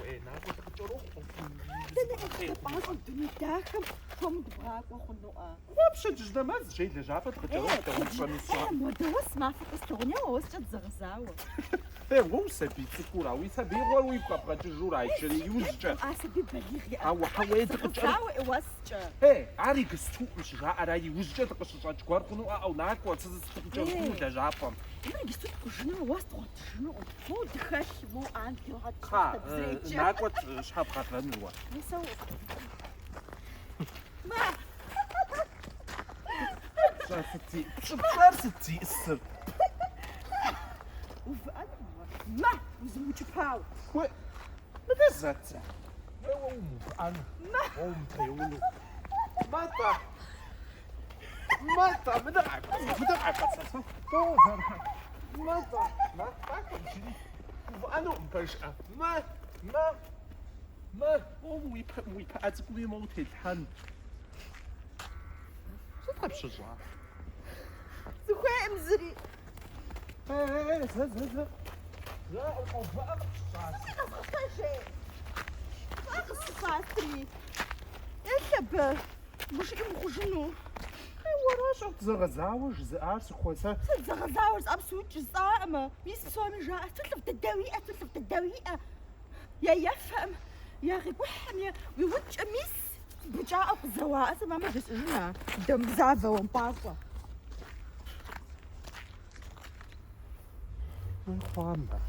ناقص تروح أنا بعض الدنيا داخل هم دبراك وخنوقة وابشة جدا ما زجي لجافة تروح مدوس ما في استغنية ووسجة زغزاوة هو سبي تكورا ويسبي ويبقى بقى تجور عيشري يوزجة أسبي بليغي أو حويت زغزاوة وسجة هي عاري قستو مش جاء راي يوزجة تقصد تجوار خنوقة أو ناقوة تزتقجر كل جافة ما قستو شنو وسط شنو مو دخش مو عندي واحد ناقوة شحال بقات غنوة نسوي ما شحال ستي السر وفأنا ما وزوج باو ما بزات هو أنا ما تيولو ماتا مدعك ما وأنا مبشع ما ويبقى تقولي موت الحن شو تحب شجعة زخوة مزري زا لا القضاء خاطري يا مش يمخشنو وراش تزغزاوج زعارس خوسا تزغزاوج ابسوت جزامة ميس سوامي جاء تطلب الدويقة يا يفهم يا غي وحم يا ويوجه ميس بجاء بزواء ما جسنا دم زعفة ومبارفة خوامة